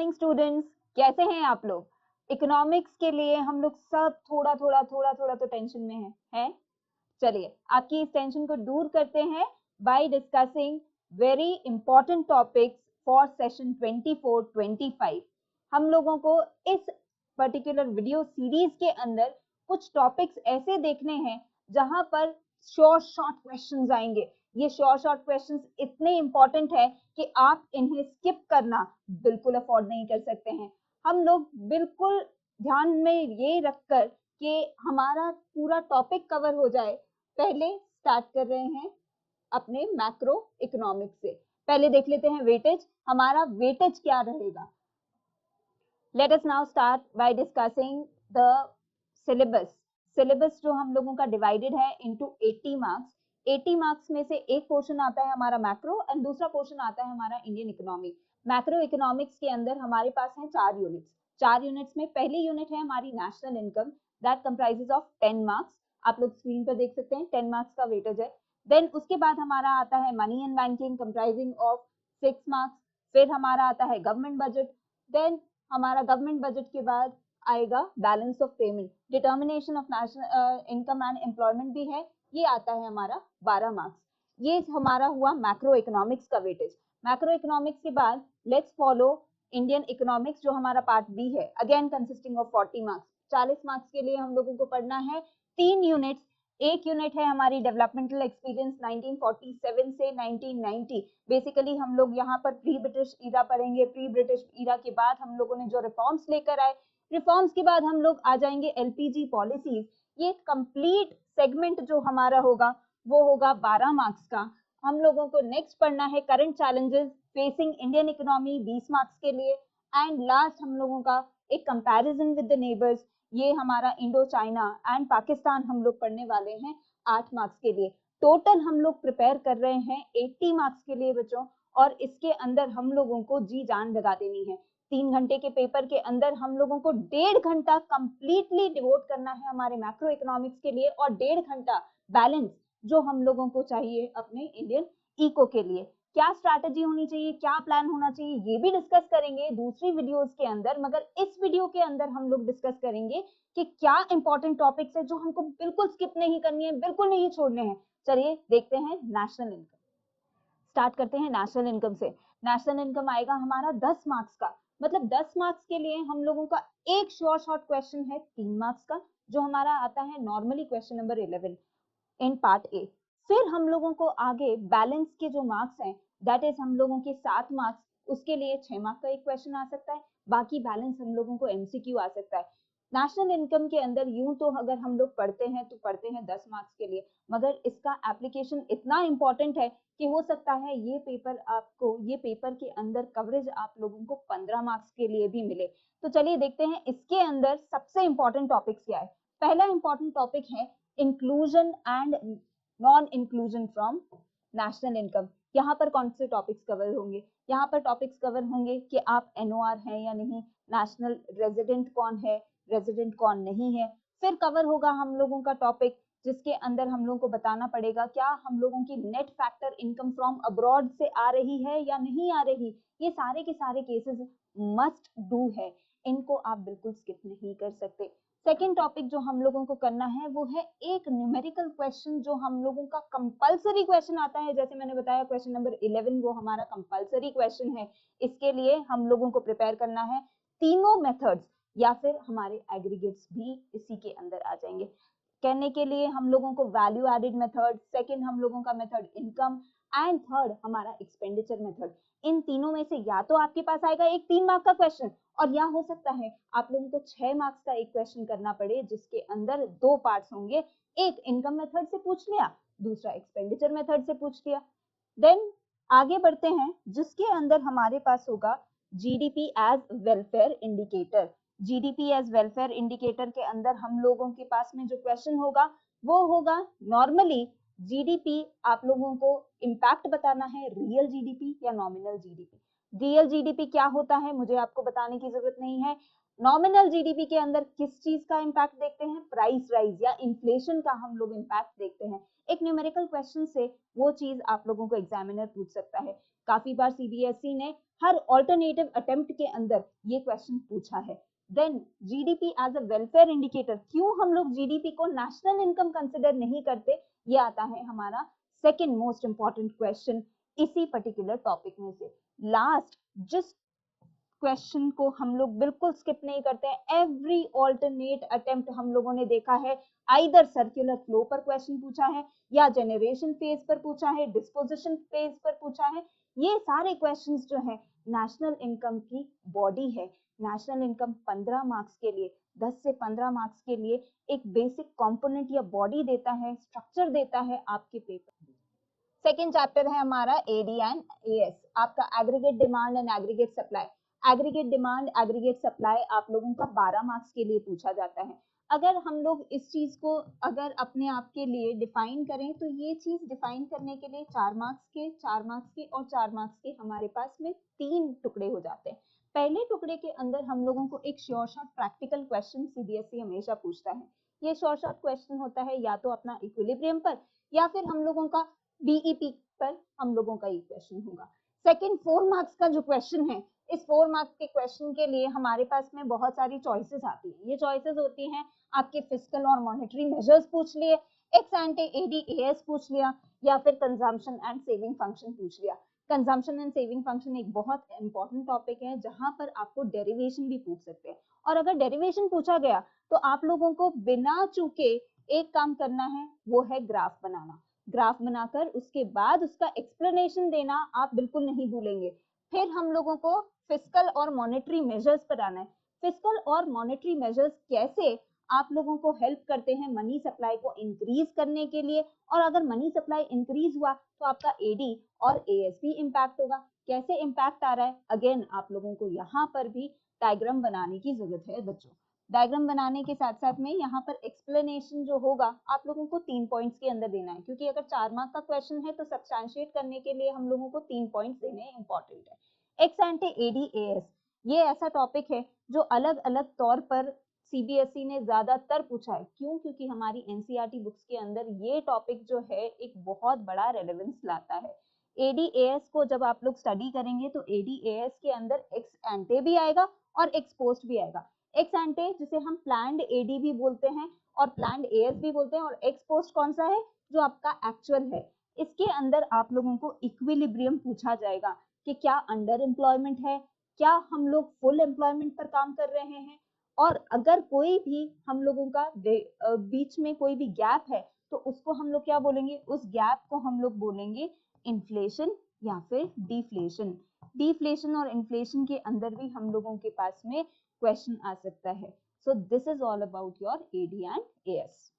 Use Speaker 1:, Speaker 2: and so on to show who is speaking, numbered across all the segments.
Speaker 1: Morning students, कैसे हैं आप लोग? इकोनॉमिक्स के लिए हम लोग सब थोड़ा थोड़ा तो टेंशन में हैं? चलिए आपकी इस टेंशन को दूर करते हैं by discussing very important topics for session 24-25। हम लोगों को इस पर्टिकुलर वीडियो सीरीज के अंदर कुछ टॉपिक्स ऐसे देखने हैं जहां पर शॉर्ट क्वेश्चंस आएंगे। ये शॉर्ट क्वेश्चंस इतने इंपॉर्टेंट है कि आप इन्हें स्किप करना बिल्कुल अफोर्ड नहीं कर सकते हैं। हम लोग बिल्कुल ध्यान में ये रखकर कि हमारा पूरा टॉपिक कवर हो जाए, पहले स्टार्ट कर रहे हैं अपने मैक्रो इकोनॉमिक्स से। पहले देख लेते हैं वेटेज, हमारा वेटेज क्या रहेगा। Let us now start by discussing the syllabus. Syllabus जो हम लोगों का डिवाइडेड है इनटू 80 मार्क्स। 80 मार्क्स में से एक पोर्शन आता है हमारा मैक्रो एंड दूसरा पोर्शन आता है हमारा इंडियन इकोनॉमी। मैक्रो इकोनॉमिक्स के अंदर हमारे पास है 4 यूनिट्स। 4 यूनिट्स में पहली यूनिट है हमारी national income, that comprises of 10 marks. आप लोग स्क्रीन पर देख सकते हैं 10 मार्क्स का वेटेज है। देन उसके बाद हमारा आता है money and banking comprising of 6 marks. फिर हमारा आता है गवर्नमेंट बजट। देन हमारा गवर्नमेंट बजट के बाद आएगा balance of payment, determination of national income and employment भी है, ये आता है हमारा 12 मार्क्स। ये हमारा हुआ मैक्रो इकोनॉमिक्स का वेटेज। मैक्रो इकोनॉमिक्स के बाद लेट्स फॉलो इंडियन इकोनॉमिक्स जो हमारा पार्ट बी है, again consisting of 40 marks. 40 marks के लिए हम लोगों को पढ़ना है 3 यूनिट्स। एक यूनिट है हमारी डेवलपमेंटल एक्सपीरियंस 1947 से 1990। बेसिकली हम लोग यहाँ पर प्री ब्रिटिश ईरा पढ़ेंगे। प्री ब्रिटिश ईरा के बाद हम लोगों ने जो रिफॉर्म्स लेकर आए, रिफॉर्म्स के बाद हम लोग आ जाएंगे एलपीजी पॉलिसीज। ये कंप्लीट सेगमेंट जो हमारा होगा वो होगा 12 मार्क्स का। हम लोगों को नेक्स्ट पढ़ना है current challenges facing Indian economy 20 marks के लिए। एंड लास्ट हम लोगों का एक कंपैरिजन विद द नेबर्स, ये हमारा इंडो चाइना एंड पाकिस्तान हम लोग पढ़ने वाले हैं 8 मार्क्स के लिए। टोटल हम लोग प्रिपेयर कर रहे हैं 80 मार्क्स के लिए बच्चों, और इसके अंदर हम लोगों को जी जान लगा देनी है। 3 घंटे के पेपर के अंदर हम लोगों को 1.5 घंटा कंप्लीटली डिवोट करना है हमारे मैक्रो इकोनॉमिक्स के लिए, और 1.5 घंटा बैलेंस जो हम लोगों को चाहिए अपने इंडियन इको के लिए। क्या स्ट्रैटेजी होनी चाहिए, क्या प्लान होना चाहिए, ये भी डिस्कस करेंगे दूसरी वीडियोस के अंदर। मगर इस वीडियो के अंदर हम लोग डिस्कस करेंगे कि क्या इंपॉर्टेंट टॉपिक्स है जो हमको बिल्कुल स्किप नहीं करनी है, बिल्कुल नहीं छोड़ने हैं। चलिए देखते हैं नेशनल इनकम। स्टार्ट करते हैं नेशनल इनकम से। नेशनल इनकम आएगा हमारा 10 मार्क्स का। मतलब 10 मार्क्स के लिए हम लोगों का एक शॉर्ट क्वेश्चन है 3 मार्क्स का, जो हमारा आता है normally question number 11 in part A. फिर हम लोगों को आगे बैलेंस के जो मार्क्स हैं, दैट इज हम लोगों के 7 मार्क्स, उसके लिए 6 मार्क्स का एक क्वेश्चन आ सकता है। बाकी बैलेंस हम लोगों को एमसीक्यू आ सकता है। नेशनल इनकम के अंदर यूं तो अगर हम लोग पढ़ते हैं तो पढ़ते हैं 10 मार्क्स के लिए, मगर इसका एप्लीकेशन इतना इंपॉर्टेंट है कि हो सकता है ये पेपर के अंदर कवरेज आप लोगों को 15 मार्क्स के लिए भी मिले। तो चलिए देखते हैं इसके अंदर सबसे इंपॉर्टेंट टॉपिक्स क्या है। पहला इंपॉर्टेंट टॉपिक है inclusion and non inclusion from national income. यहाँ पर कौन से टॉपिक्स कवर होंगे? यहाँ पर टॉपिक्स कवर होंगे कि आप एनओआर हैं या नहीं, नेशनल रेजिडेंट कौन है, रेजिडेंट कौन नहीं है। फिर कवर होगा हम लोगों का टॉपिक जिसके अंदर हम लोगों को बताना पड़ेगा क्या हम लोगों की net factor income from abroad से आ रही है या नहीं आ रही। ये सारे के सारे केसेस मस्ट डू है, इनको आप बिल्कुल स्किप नहीं कर सकते। सेकेंड टॉपिक जो हम लोगों को करना है वो है एक न्यूमेरिकल क्वेश्चन जो हम लोगों का कंपलसरी क्वेश्चन आता है। जैसे मैंने बताया क्वेश्चन नंबर 11 वो हमारा कंपलसरी क्वेश्चन है। इसके लिए हम लोगों को प्रिपेयर करना है तीनों मेथड्स, या फिर हमारे एग्रीगेट्स भी इसी के अंदर आ जाएंगे। कहने के लिए हम लोगों को वैल्यू एडेड मेथड, सेकंड हम लोगों का मेथड इनकम, एंड थर्ड हमारा एक्सपेंडिचर मेथड। इन तीनों में से या तो आपके पास आएगा एक 3 मार्क्स का क्वेश्चन, और या हो सकता है आप लोगों को 6 मार्क्स का एक क्वेश्चन करना पड़े जिसके अंदर 2 पार्ट्स होंगे। एक इनकम मेथड से पूछ लिया, दूसरा एक्सपेंडिचर मेथड से पूछ लिया। देन आगे बढ़ते हैं जिसके अंदर हमारे पास होगा GDP as welfare indicator. GDP as welfare indicator के अंदर हम लोगों के पास में जो क्वेश्चन होगा वो होगा नॉर्मली जीडीपी आप लोगों को इम्पैक्ट बताना है, रियल जीडीपी या नॉमिनल जीडीपी। रियल जीडीपी क्या होता है मुझे आपको बताने की जरूरत नहीं है। नॉमिनल जीडीपी के अंदर किस चीज का इम्पैक्ट देखते हैं? प्राइस राइज या इन्फ्लेशन का हम लोग इम्पैक्ट देखते हैं। एक न्यूमेरिकल क्वेश्चन से वो चीज आप लोगों को एग्जामिनर पूछ सकता है। काफी बार सीबीएसई ने हर ऑल्टरनेटिव अटेम्प्ट के अंदर ये क्वेश्चन पूछा है। Then GDP as a welfare indicator, क्यों हम लोग जीडीपी को नेशनल इनकम कंसिडर नहीं करते, ये आता है हमारा सेकेंड मोस्ट इंपॉर्टेंट क्वेश्चन इसी पर्टिकुलर टॉपिक में से। लास्ट जिस क्वेश्चन को हम लोग बिल्कुल स्किप नहीं करते हैं, एवरी ऑल्टरनेट अटेम्प्ट हम लोगों ने देखा है, आइदर सर्कुलर फ्लो पर क्वेश्चन पूछा है, या जनरेशन फेज पर पूछा है, डिस्पोजिशन फेज पर पूछा है। ये सारे क्वेश्चंस जो है नेशनल इनकम की बॉडी है। नेशनल इनकम 15 मार्क्स के लिए, 10 से 15 मार्क्स के लिए एक बेसिक कंपोनेंट या बॉडी देता है, स्ट्रक्चर देता है आपके पेपर। सेकेंड चैप्टर है हमारा एडी एंड एएस, आपका aggregate demand and aggregate supply. Aggregate demand aggregate supply आप लोगों का 12 मार्क्स के लिए पूछा जाता है। अगर हम लोग इस चीज को अगर अपने आप के लिए डिफाइन करें तो ये चीज डिफाइन करने के लिए 4 मार्क्स के, 4 मार्क्स के और 4 मार्क्स के हमारे पास में 3 टुकड़े हो जाते हैं। पहले टुकड़े के अंदर हम लोगों को एक sure short practical question CBSE हमेशा पूछता है। ये श्योर शॉर्ट क्वेश्चन होता है या तो अपना इक्विलिब्रियम पर, या फिर हम लोगों का बीईपी पर हम लोगों का ये क्वेश्चन होगा। सेकंड 4 मार्क्स का जो क्वेश्चन है, इस 4 मार्क्स के क्वेश्चन के लिए हमारे पास में बहुत सारी चॉइसेस आती है। ये चॉइसेस होती हैं आपके फिस्कल और मॉनेटरी मेजर्स पूछ लिए, एक्स एंटे एडीएएस पूछ लिया, या फिर कंजम्पशन एंड सेविंग फंक्शन पूछ लिया। कंजम्पशन एंड सेविंग फंक्शन एक बहुत इंपॉर्टेंट टॉपिक है जहां पर आपको डेरिवेशन भी पूछ सकते हैं, और अगर डेरिवेशन पूछा गया तो आप लोगों को बिना चूके एक काम करना है, वो है ग्राफ बनाना। ग्राफ बनाकर उसके बाद उसका एक्सप्लेनेशन देना आप बिल्कुल नहीं भूलेंगे। फिर हम लोगों को फिस्कल और मॉनेटरी मेजर्स पर आना है। फिस्कल और मॉनेटरी मेजर्स कैसे आप लोगों को हेल्प करते हैं मनी सप्लाई को इंक्रीज करने के लिए, और अगर मनी सप्लाई इंक्रीज हुआ तो आपका एडी और एएस भी इम्पैक्ट होगा। कैसे इम्पैक्ट आ रहा है, अगेन आप लोगों को यहाँ पर भी डायग्राम बनाने की जरूरत है बच्चों। डायग्राम बनाने के साथ साथ में यहाँ पर एक्सप्लेनेशन जो होगा आप लोगों को 3 पॉइंट्स के अंदर देना है, क्योंकि अगर 4 मार्क का क्वेश्चन है तो सब्सटैंशिएट करने के लिए हम लोगों को 3 पॉइंट्स देने इंपॉर्टेंट है। एक्स एंटे एडीएएस ये ऐसा टॉपिक है जो अलग अलग तौर पर सीबीएसई ने ज्यादातर पूछा है। क्यों? क्योंकि हमारी एनसीईआरटी बुक्स के अंदर ये टॉपिक जो है एक बहुत बड़ा रेलेवेंस लाता है। एडीएएस को जब आप लोग स्टडी करेंगे तो एडीएएस के अंदर एक्स एंटे भी आएगा और एक्स पोस्ट भी आएगा। एक्स एंटे जिसे हम प्लान्ड एडी भी बोलते हैं और प्लान्ड एएस भी बोलते हैं, और एक्स पोस्ट कौन सा है, जो आपका एक्चुअल है। इसके अंदर आप लोगों को इक्विलिब्रियम पूछा जाएगा कि क्या अंडर एम्प्लॉयमेंट है, क्या हम लोग फुल एम्प्लॉयमेंट पर काम कर रहे हैं, और अगर कोई भी हम लोगों का बीच में कोई भी गैप है तो उसको हम लोग क्या बोलेंगे, उस गैप को हम लोग बोलेंगे इन्फ्लेशन या फिर डिफ्लेशन। डिफ्लेशन और इन्फ्लेशन के अंदर भी हम लोगों के पास में क्वेश्चन आ सकता है। So this is all about your AD and AS.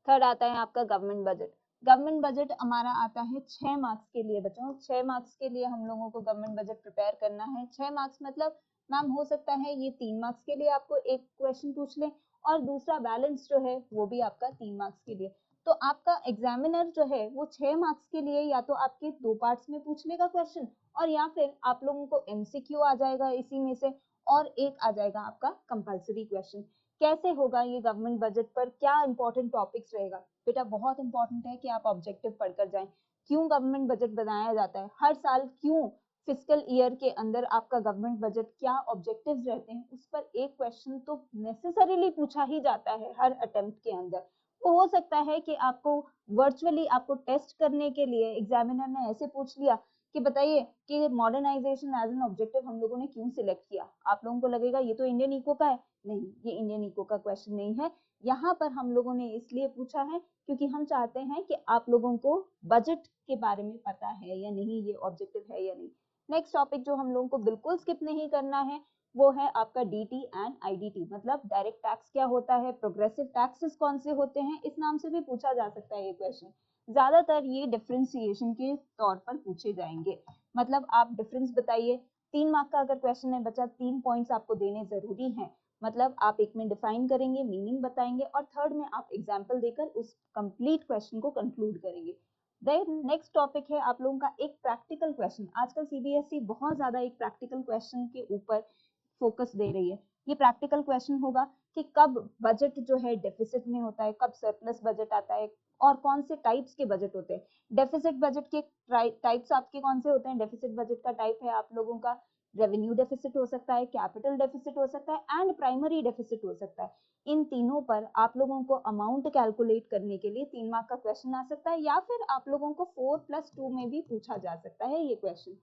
Speaker 1: Third आता है आपका गवर्नमेंट बजट। गवर्नमेंट बजट हमारा आता है 6 मार्क्स के लिए बच्चों। 6 मार्क्स के लिए हम लोगों को गवर्नमेंट बजट प्रिपेयर करना है। 6 मार्क्स मतलब मैम हो सकता है ये 3 मार्क्स के लिए आपको एक क्वेश्चन पूछ ले और दूसरा बैलेंस जो है वो भी आपका 3 मार्क्स के लिए। तो आपका एग्जामिनर जो है वो 6 मार्क्स के लिए या तो आपके 2 पार्ट्स में पूछ लेगा क्वेश्चन, और या फिर आप लोगों को एमसीक्यू आ जाएगा इसी में से, और एक आ जाएगा आपका कंपल्सरी क्वेश्चन। कैसे होगा ये गवर्नमेंट बजट पर, क्या इंपॉर्टेंट टॉपिक्स रहेगा? बेटा बहुत इंपॉर्टेंट है कि आप ऑब्जेक्टिव पढ़कर जाएं। क्यों गवर्नमेंट बजट बनाया जाता है हर साल, क्यों फिस्कल ईयर के अंदर आपका गवर्नमेंट बजट, क्या ऑब्जेक्टिव्स रहते हैं, उस पर एक क्वेश्चन तो नेसेसरीली पूछा ही जाता है हर अटेम्प्ट के अंदर। तो हो सकता है कि आपको वर्चुअली आपको टेस्ट करने के लिए एग्जामिनर ने ऐसे पूछ लिया कि बताइए कि मॉडर्नाइजेशन एज एन ऑब्जेक्टिव हम लोगों ने क्यों सिलेक्ट किया। आप लोगों को लगेगा ये तो इंडियन इको का है, नहीं ये इंडियन इको का क्वेश्चन नहीं है। यहाँ पर हम लोगों ने इसलिए पूछा है क्योंकि हम चाहते हैं कि आप लोगों को बजट के बारे में पता है या नहीं, ये ऑब्जेक्टिव है या नहीं। नेक्स्ट टॉपिक जो हम लोगों को बिल्कुल स्किप नहीं करना है वो है आपका डीटी एंड आईडीटी, मतलब डायरेक्ट टैक्स क्या होता है, प्रोग्रेसिव टैक्सेस कौन से होते हैं, इस नाम से भी पूछा जा सकता है ये क्वेश्चन। ज्यादातर ये डिफरेंशिएशन के तौर पर पूछे जाएंगे, मतलब आप डिफरेंस बताइए। 3 मार्क का अगर क्वेश्चन है बच्चा, 3 पॉइंट्स आपको देने जरूरी हैं, मतलब आप एक में डिफाइन करेंगे, मीनिंग बताएंगे, और थर्ड में आप एग्जाम्पल देकर उस कंप्लीट क्वेश्चन को कंक्लूड करेंगे। देन नेक्स्ट टॉपिक है आप लोगों का एक प्रैक्टिकल क्वेश्चन। आजकल सीबीएसई बहुत ज्यादा एक प्रैक्टिकल क्वेश्चन के ऊपर फोकस दे रही है। ये प्रैक्टिकल क्वेश्चन होगा कि कब बजट जो है डेफिसिट में होता है, कब सरप्लस बजट आता है, और कौन से टाइप्स के बजट होते हैं। डेफिसिट बजट के टाइप्स आपके कौन से होते हैं? डेफिसिट बजट का टाइप है आप लोगों का रेवेन्यू डेफिसिट हो सकता है, कैपिटल डेफिसिट हो सकता है एंड प्राइमरी डेफिसिट हो सकता है। इन तीनों पर आप लोगों को अमाउंट कैलकुलेट करने के लिए 3 मार्क का क्वेश्चन आ सकता है, या फिर आप लोगों को 4+2 में भी पूछा जा सकता है ये क्वेश्चन।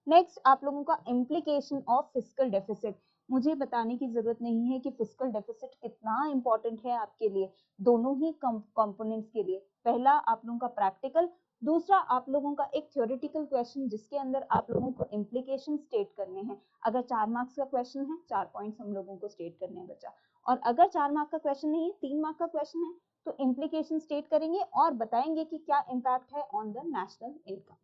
Speaker 1: नेक्स्ट आप लोगों का इम्प्लीकेशन ऑफ फिस्कल डेफिसिट। मुझे बताने की जरूरत नहीं है कि फिस्कल डेफिसिट कितना इंपॉर्टेंट है आपके लिए, दोनों ही कंपोनेंट्स के लिए। पहला आप लोगों का प्रैक्टिकल, दूसरा आप लोगों का एक थ्योरेटिकल क्वेश्चन जिसके अंदर आप लोगों को इम्प्लीकेशन स्टेट करने हैं। अगर 4 मार्क्स का क्वेश्चन है, 4 पॉइंट्स हम लोगों को स्टेट करने हैं बच्चा। और अगर 4 मार्क का क्वेश्चन नहीं है, 3 मार्क का क्वेश्चन है, तो इम्प्लीकेशन स्टेट करेंगे और बताएंगे कि क्या इम्पैक्ट है ऑन द नेशनल इनकम।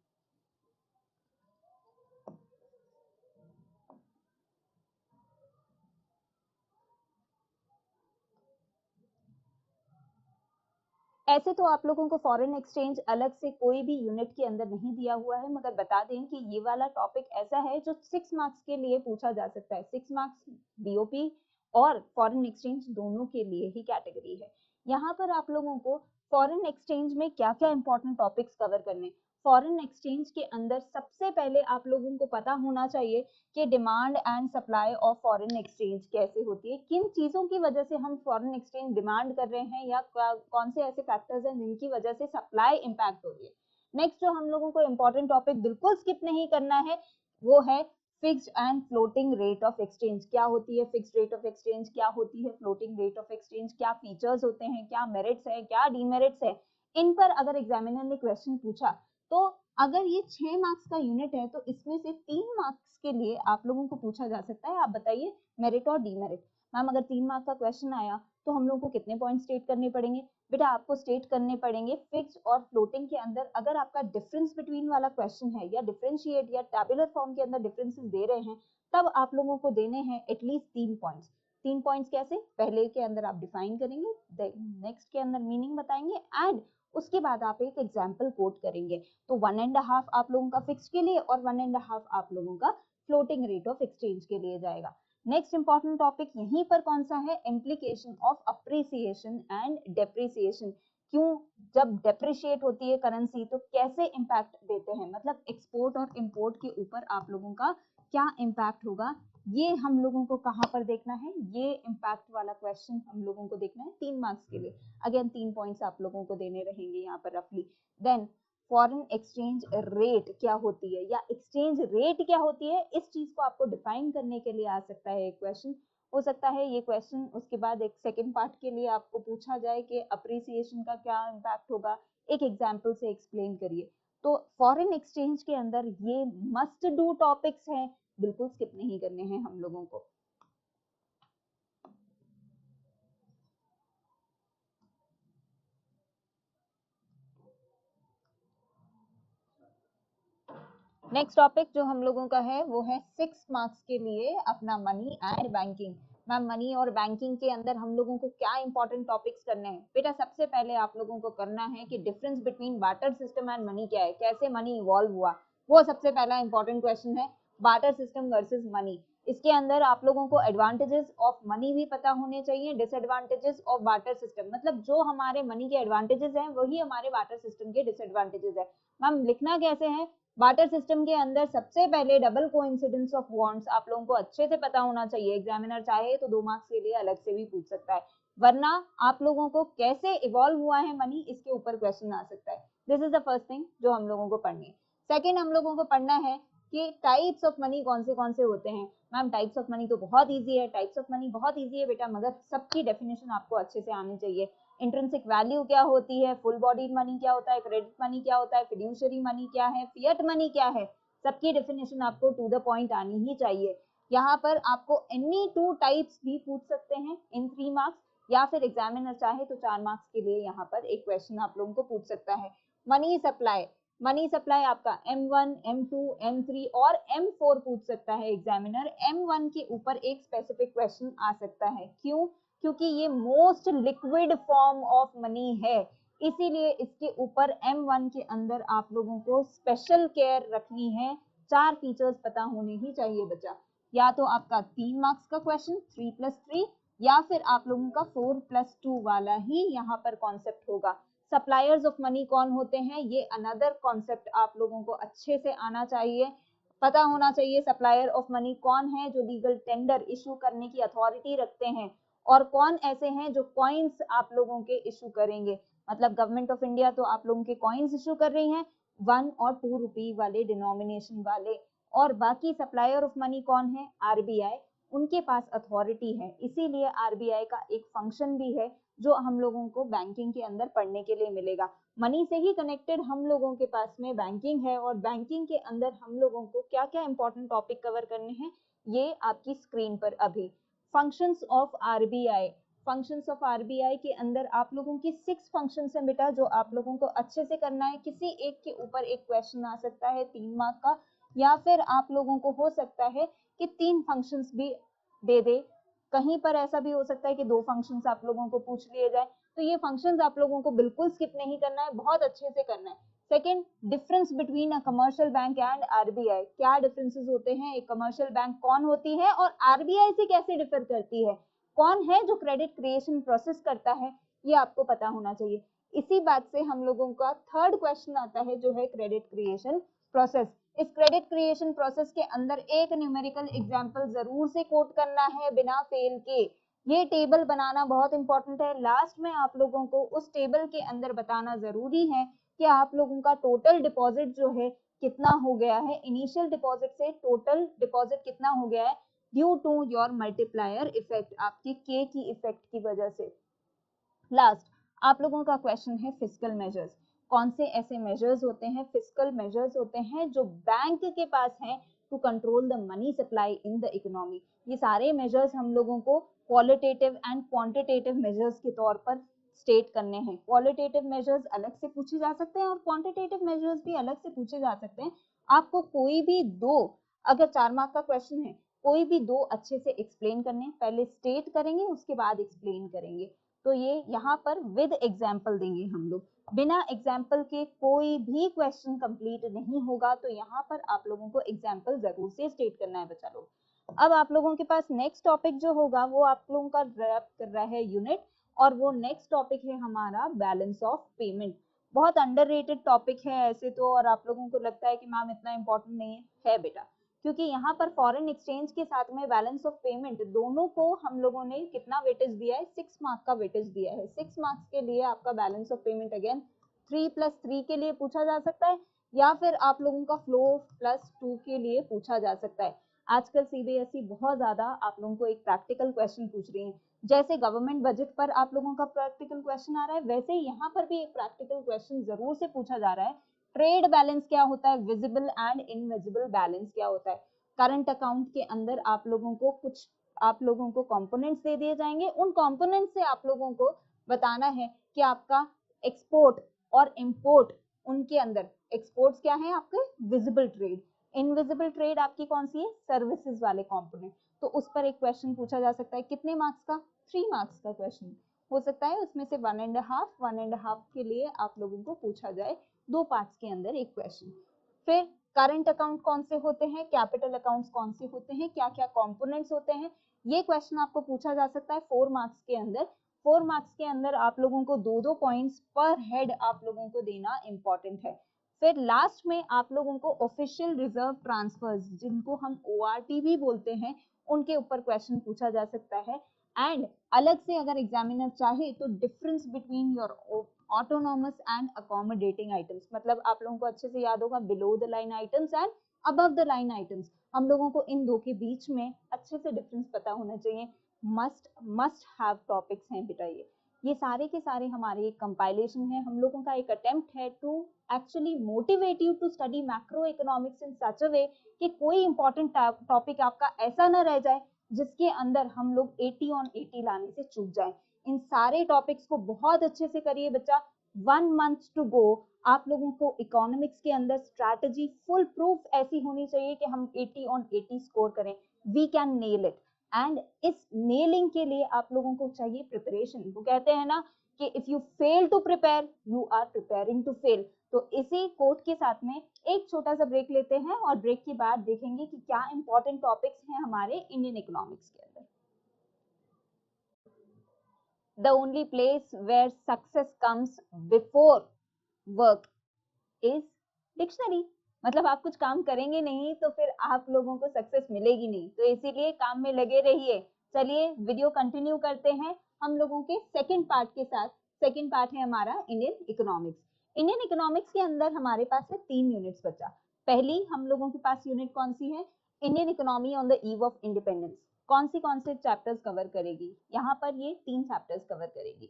Speaker 1: ऐसे तो आप लोगों को फॉरेन एक्सचेंज अलग से कोई भी यूनिट के अंदर नहीं दिया हुआ है, मगर बता दें कि ये वाला टॉपिक ऐसा है जो 6 मार्क्स के लिए पूछा जा सकता है। 6 मार्क्स बीओपी और फॉरेन एक्सचेंज दोनों के लिए ही कैटेगरी है। यहाँ पर आप लोगों को फॉरेन एक्सचेंज में क्या क्या इंपॉर्टेंट टॉपिक्स कवर करने। फॉरेन एक्सचेंज के अंदर सबसे पहले आप लोगों को पता होना चाहिए कि demand and supply of foreign exchange कैसे होती है, किन चीजों की वजह से हम फॉरेन एक्सचेंज डिमांड कर रहे हैं, या कौन से ऐसे फैक्टर्स हैं जिनकी वजह से सप्लाई इंपैक्ट हो रही है। नेक्स्ट जो हम लोगों को इंपॉर्टेंट टॉपिक बिल्कुल स्किप नहीं करना है वो है fixed and floating rate of exchange. क्या होती है फिक्स्ड रेट ऑफ एक्सचेंज, क्या होती है फ्लोटिंग रेट ऑफ एक्सचेंज, क्या फीचर्स होते हैं, क्या मेरिट्स है, क्या डीमेरिट्स है। इन पर अगर एग्जामिनर ने क्वेश्चन पूछा तो अगर ये 6 मार्क्स का यूनिट है तो इसमें से 3 मार्क्स के लिए आप लोगों को पूछा जा सकता है। आप बताइए मेरिट और डीमेरिट। मैम अगर 3 मार्क्स का क्वेश्चन आया तो हम लोगों को कितने पॉइंट स्टेट करने पड़ेंगे? बेटा आपको स्टेट करने पड़ेंगे फिक्स्ड और फ्लोटिंग के अंदर। अगर आपका डिफरेंस बिटवीन वाला क्वेश्चन है या डिफरेंशिएट या टैबुलर फॉर्म के अंदर डिफरेंसेस दे रहे हैं, तब आप लोगों को देने हैं एटलीस्ट 3 पॉइंट्स। 3 पॉइंट्स कैसे? पहले के अंदर आप डिफाइन करेंगे, नेक्स्ट के अंदर मीनिंग बताएंगे एंड उसके बाद आप एक एग्जाम्पल कोट करेंगे। तो 1.5 आप लोगों का फिक्स के लिए और 1.5 आप लोगों का फ्लोटिंग रेट ऑफ एक्सचेंज के लिए जाएगा। नेक्स्ट इंपॉर्टेंट टॉपिक यहीं पर कौन सा है? Implication of appreciation and depreciation. क्यों जब डेप्रिशिएट होती है करेंसी तो कैसे इंपैक्ट देते हैं, मतलब एक्सपोर्ट और इंपोर्ट के ऊपर आप लोगों का क्या इंपैक्ट होगा, ये हम लोगों को कहाँ पर देखना है। ये इंपैक्ट वाला क्वेश्चन हम लोगों को देखना है 3 मार्क्स के लिए। अगेन 3 पॉइंट्स आप लोगों को देने रहेंगे यहाँ पर रफली। देन फॉरेन एक्सचेंज रेट क्या होती है या एक्सचेंज रेट क्या होती है, इस चीज को आपको डिफाइन करने के लिए आ सकता है एक क्वेश्चन। हो सकता है ये क्वेश्चन उसके बाद एक सेकंड पार्ट के लिए आपको पूछा जाए कि अप्रिसिएशन का क्या इम्पैक्ट होगा, एक एग्जाम्पल से एक्सप्लेन करिए। तो फॉरेन एक्सचेंज के अंदर ये मस्ट डू टॉपिक्स हैं, बिल्कुल स्किप नहीं करने हैं हम लोगों को। नेक्स्ट टॉपिक जो हम लोगों का है वो है 6 मार्क्स के लिए अपना money and banking. Ma'am money और बैंकिंग के अंदर हम लोगों को क्या इंपॉर्टेंट टॉपिक्स करने हैं? बेटा सबसे पहले आप लोगों को करना है कि difference between barter system and money क्या है, कैसे मनी इवॉल्व हुआ, वो सबसे पहला इंपॉर्टेंट क्वेश्चन है। बार्टर सिस्टम वर्सेज मनी, इसके अंदर आप लोगों को एडवांटेजेस ऑफ मनी भी पता होने चाहिए, डिसएडवांटेजेस ऑफ बार्टर सिस्टम, मतलब जो हमारे मनी के एडवांटेजेस हैं वही हमारे बार्टर सिस्टम के डिसएडवांटेजेस है। मैम लिखना कैसे है? बार्टर सिस्टम के अंदर सबसे पहले डबल कोइंसिडेंस ऑफ बॉन्ड्स आप लोगों को अच्छे से पता होना चाहिए। एग्जामिनर चाहे तो 2 मार्क्स के लिए अलग से भी पूछ सकता है, वरना आप लोगों को कैसे इवॉल्व हुआ है मनी इसके ऊपर क्वेश्चन आ सकता है। This is the first thing जो हम लोगों को पढ़नी है। सेकेंड हम लोगों को पढ़ना है कि टाइप्स ऑफ मनी कौन से होते हैं। मैम टाइप्स ऑफ मनी तो बहुत ईजी है, टाइप्स ऑफ मनी बहुत ईजी है बेटा, मगर सबकी डेफिनेशन आपको अच्छे से आनी चाहिए। इंट्रिंसिक वैल्यू क्या होती है, फुल बॉडी मनी क्या होता है, क्रेडिट मनी क्या होता है, फिड्यूशियरी मनी क्या है, फिएट मनी क्या है, सबकी डेफिनेशन आपको टू द पॉइंट आनी ही चाहिए। यहाँ पर आपको एनी 2 टाइप्स भी पूछ सकते हैं इन 3 मार्क्स, या फिर एग्जामिनर चाहे तो 4 मार्क्स के लिए यहाँ पर एक क्वेश्चन आप लोगों को पूछ सकता है। मनी सप्लाई, मनी सप्लाई आपका M1, M2, M3 और M4 पूछ सकता है एग्जामिनर। M1 के ऊपर एक स्पेसिफिक क्वेश्चन आ सकता है, क्यों? क्योंकि ये most liquid form of money है, इसीलिए इसके ऊपर M1 के अंदर आप लोगों को स्पेशल केयर रखनी है। 4 फीचर्स पता होने ही चाहिए बच्चा। या तो आपका 3 मार्क्स का क्वेश्चन 3+3, या फिर आप लोगों का 4+2 वाला ही यहाँ पर कॉन्सेप्ट होगा। सप्लायर्स ऑफ मनी कौन होते हैं, ये अनदर कॉन्सेप्ट आप लोगों को अच्छे से आना चाहिए, पता होना चाहिए। सप्लायर ऑफ मनी कौन है, जो लीगल टेंडर इशू करने की अथॉरिटी रखते हैं, और कौन ऐसे हैं जो कॉइन्स आप लोगों के इशू करेंगे। मतलब गवर्नमेंट ऑफ इंडिया तो आप लोगों के कॉइन्स इशू कर रही हैं 1 और 2 रुपी वाले डिनोमिनेशन वाले, और बाकी सप्लायर ऑफ मनी कौन है, आरबीआई, उनके पास अथॉरिटी है। इसीलिए आरबीआई का एक फंक्शन भी है जो हम लोगों को बैंकिंग के अंदर पढ़ने के लिए मिलेगा। मनी से ही कनेक्टेड हम लोगों के पास में बैंकिंग है, और बैंकिंग के अंदर हम लोगों को क्या क्या इंपॉर्टेंट टॉपिक कवर करने हैं ये आपकी स्क्रीन पर अभी। Functions of RBI, functions of RBI के अंदर आप लोगों की 6 फंक्शंस है बेटा, जो आप लोगों को अच्छे से करना है। किसी एक के ऊपर एक क्वेश्चन आ सकता है 3 मार्क का, या फिर आप लोगों को हो सकता है कि 3 फंक्शंस भी दे दे, कहीं पर ऐसा भी हो सकता है कि 2 फंक्शंस आप लोगों को पूछ लिए जाए। तो ये फंक्शंस आप लोगों को बिल्कुल स्किप नहीं करना है, बहुत अच्छे से करना है। Second, difference between a commercial bank and RBI, क्या डिफरेंसेस होते हैं, एक कमर्शियल बैंक कौन होती है और आरबीआई से कैसे डिफर करती है, कौन है जो क्रेडिट क्रिएशन प्रोसेस करता है, ये आपको पता होना चाहिए। इसी बात से हम लोगों का थर्ड क्वेश्चन आता है जो है क्रेडिट क्रिएशन प्रोसेस। इस क्रेडिट क्रिएशन प्रोसेस के अंदर एक न्यूमेरिकल एग्जांपल जरूर से कोट करना है बिना फेल के। ये टेबल बनाना बहुत इंपॉर्टेंट है, लास्ट में आप लोगों को उस टेबल के अंदर बताना जरूरी है कि आप लोगों का टोटल डिपॉजिट जो है कितना हो गया है, इनिशियल डिपॉजिट से टोटल डिपॉजिट कितना हो गया है due to your multiplier effect, आपकी के की इफेक्ट की वजह से। लास्ट आप लोगों का क्वेश्चन है फिस्कल मेजर्स, कौन से ऐसे मेजर्स होते हैं, फिस्कल मेजर्स होते हैं जो बैंक के पास हैं to control the money supply in the economy. ये सारे मेजर्स हम लोगों को क्वालिटेटिव एंड क्वांटिटेटिव मेजर्स के तौर पर स्टेट करने हैं। क्वालिटेटिव मेजर्स अलग से पूछे जा सकते हैं और क्वांटिटेटिव मेजर्स भी अलग से पूछे जा सकते हैं। आपको कोई भी दो, अगर 4 मार्क का क्वेश्चन है, कोई भी दो अच्छे से एक्सप्लेन करने, पहले स्टेट करेंगे उसके बाद एक्सप्लेन करेंगे। तो ये यहाँ पर विद एग्जाम्पल देंगे हम लोग, बिना एग्जाम्पल के कोई भी क्वेश्चन कंप्लीट नहीं होगा। तो यहाँ पर आप लोगों को एग्जाम्पल जरूर से स्टेट करना है बच्चा लोग। अब आप लोगों के पास नेक्स्ट टॉपिक जो होगा वो आप लोगों का रैप कर रहा है यूनिट, और वो नेक्स्ट टॉपिक है हमारा बैलेंस ऑफ पेमेंट। बहुत अंडररेटेड टॉपिक है ऐसे तो, और आप लोगों को लगता है कि मैम इतना इंपॉर्टेंट नहीं है बेटा, क्योंकि यहाँ पर फॉरेन एक्सचेंज के साथ में बैलेंस ऑफ पेमेंट दोनों को हम लोगों ने कितना वेटेज दिया है, 6 मार्क का वेटेज दिया है। 6 मार्क्स के लिए आपका बैलेंस ऑफ पेमेंट अगेन 3+3 के लिए पूछा जा सकता है, या फिर आप लोगों का फ्लो +2 के लिए पूछा जा सकता है। आजकल सीबीएसई बहुत ज्यादा आप लोगों को एक प्रैक्टिकल क्वेश्चन पूछ रही है, जैसे गवर्नमेंट बजट पर आप लोगों का प्रैक्टिकल क्वेश्चन आ रहा है, वैसे यहाँ पर भी एक प्रैक्टिकल क्वेश्चन जरूर से पूछा जा रहा है। ट्रेड बैलेंस क्या होता है, विजिबल एंड इनविजिबल बैलेंस क्या होता है। करंट अकाउंट के अंदर आप लोगों को कुछ कंपोनेंट्स दे दिए जाएंगे, उन कंपोनेंट्स से आप लोगों को बताना है कि आपका एक्सपोर्ट और इंपोर्ट, उनके अंदर एक्सपोर्ट्स क्या है आपके विजिबल ट्रेड, इनविजिबल ट्रेड आपकी कौन सी है, सर्विसेज वाले कंपोनेंट। तो उस पर एक क्वेश्चन पूछा जा सकता है, कितने मार्क्स का, 3 मार्क्स का क्वेश्चन हो सकता है, उसमें से 1.5 के लिए आप लोगों को पूछा जाए, 2 पार्ट्स के अंदर एक क्वेश्चन। फिर करंट अकाउंट कौन से होते हैं, कैपिटल अकाउंट्स कौन से होते हैं, क्या क्या कंपोनेंट्स होते हैं, ये क्वेश्चन आपको पूछा जा सकता है 4 मार्क्स के अंदर। 4 मार्क्स के अंदर आप लोगों को 2-2 पॉइंट्स पर हेड आप लोगों को देना इंपॉर्टेंट है। फिर लास्ट में आप लोगों को ऑफिशियल रिजर्व ट्रांसफर्स, जिनको हम ओआरटी भी बोलते हैं, उनके ऊपर क्वेश्चन पूछा जा सकता है। एंड अलग से अगर एग्जामिनर चाहे तो difference between your autonomous and accommodating items, मतलब आप लोगों को अच्छे से याद होगा below the line items and above the line items, हम लोगों को इन दो के बीच में अच्छे से डिफरेंस पता होना चाहिए। मस्ट हैव टॉपिक्स हैं बेटा ये सारे के सारे हमारे एक कंपाइलेशन है, हम लोगों का एक अटेम्प्ट है to actually motivate you to study macro economics in such a way कि कोई इंपॉर्टेंट टॉपिक आपका ऐसा ना रह जाए जिसके अंदर हम लोग 80 ऑन 80 लाने से चूक जाए। इन सारे टॉपिक्स को बहुत अच्छे से करिए बच्चा, 1 मंथ टू गो। आप लोगों को इकोनॉमिक्स के अंदर स्ट्रैटेजी फुल प्रूफ ऐसी होनी चाहिए कि हम 80 ऑन 80 स्कोर करें, we can nail it. And इस नेलिंग के लिए आप लोगों को चाहिए प्रिपरेशन। वो कहते हैं ना कि if you fail to prepare you are preparing to fail. तो इसी कोट के साथ में एक छोटा सा ब्रेक लेते हैं, और ब्रेक के बाद देखेंगे कि क्या इंपॉर्टेंट टॉपिक्स हैं हमारे इंडियन इकोनॉमिक्स के अंदर। The only place where success comes before work is dictionary. मतलब आप कुछ काम करेंगे नहीं तो फिर आप लोगों को सक्सेस मिलेगी नहीं, तो इसीलिए काम में लगे रहिए। चलिए वीडियो कंटिन्यू करते हैं हम लोगों के सेकंड पार्ट के साथ। सेकंड पार्ट है हमारा इंडियन इकोनॉमिक्स। इंडियन इकोनॉमिक्स के अंदर हमारे पास है 3 यूनिट्स बचा। पहली हम लोगों के पास यूनिट कौन सी है? Indian economy on the eve of independence. कौन से चैप्टर्स कवर करेगी? यहाँ पर ये 3 चैप्टर्स कवर करेगी।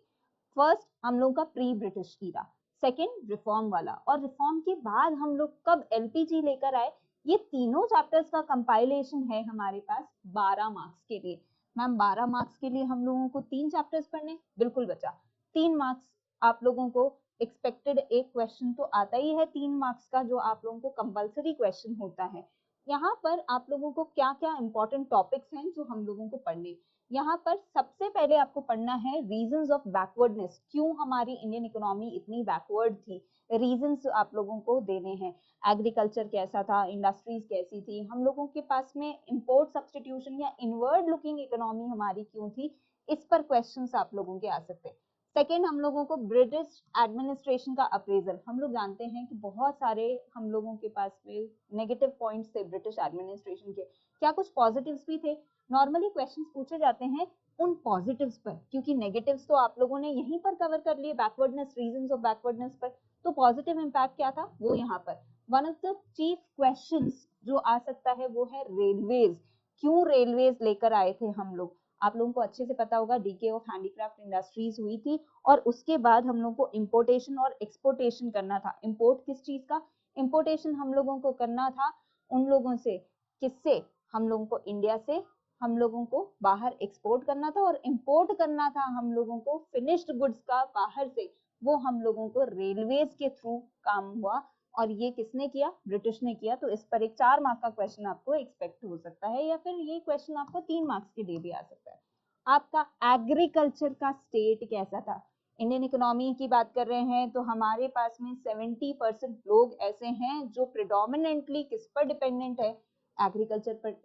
Speaker 1: फर्स्ट हम लोग का pre British era, second reform वाला, और रिफॉर्म के बाद हम लोग कब एलपीजी लेकर आए, ये तीनों चैप्टर्स का कंपाइलेशन है हमारे पास 12 मार्क्स के लिए। मैम 12 मार्क्स के लिए हम लोगों को 3 चैप्टर्स पढ़ने? बिल्कुल बचा, 3 मार्क्स आप लोगों को एक्सपेक्टेड। एक क्वेश्चन तो आता ही है 3 मार्क्स का, जो आप लोगों को कंपल्सरी क्वेश्चन होता है। यहाँ पर आप लोगों को क्या क्या इंपॉर्टेंट टॉपिक्स हैं जो हम लोगों को पढ़ने। यहाँ पर सबसे पहले आपको पढ़ना है रीजंस ऑफ बैकवर्डनेस, क्यों हमारी इंडियन इकोनॉमी इतनी बैकवर्ड थी, रीजंस आप लोगों को देने हैं। एग्रीकल्चर कैसा था, इंडस्ट्रीज कैसी थी, हम लोगों के पास में इंपोर्ट सब्सटीट्यूशन या इनवर्ड लुकिंग इकोनॉमी हमारी क्यों थी, इस पर क्वेश्चंस आप लोगों के आ सकते हैं। सेकेंड हम लोगों को ब्रिटिश एडमिनिस्ट्रेशन का अप्रेजल। हम लोग जानते हैं कि बहुत सारे हम लोगों के पास में नेगेटिव पॉइंट्स थे ब्रिटिश एडमिनिस्ट्रेशन के, क्या कुछ पॉजिटिव्स भी थे? नॉर्मली क्वेश्चंस पूछे जाते हैं उन पॉजिटिव्स पर, क्योंकि नेगेटिव्स तो आप लोगों ने यहीं पर कवर कर लिए बैकवर्डनेस, रीजंस ऑफ बैकवर्डनेस पर। तो पॉजिटिव इंपैक्ट क्या था वो यहाँ पर। One of the chief questions जो आ सकता है वो है रेलवेज। क्यों रेलवेज लेकर आए थे हम लोग? आप लोगों को अच्छे से पता होगा डीके ऑफ हैंडीक्राफ्ट इंडस्ट्रीज हुई थी, और उसके बाद हम लोग को इंपोर्टेशन और एक्सपोर्टेशन करना था। इंपोर्ट किस चीज का? इंपोर्टेशन हम लोगों को करना था उन लोगों से, किससे? हम लोगों को इंडिया से हम लोगों को बाहर एक्सपोर्ट करना था, और इंपोर्ट करना था हम लोगों को फिनिश्ड गुड्स का बाहर से। वो हम लोगों को रेलवेज के थ्रू काम हुआ, और ये किसने किया? ब्रिटिश ने किया। तो इस पर एक 4 मार्क का क्वेश्चन आपको एक्सपेक्ट हो सकता है, या फिर ये क्वेश्चन आपको 3 मार्क्स के लिए भी आ सकता है। आपका एग्रीकल्चर का स्टेट कैसा था? इंडियन इकोनॉमी की बात कर रहे हैं तो हमारे पास में 70% लोग ऐसे हैं जो प्रिडोमिनेंटली किस पर डिपेंडेंट है? एग्रीकल्चर पर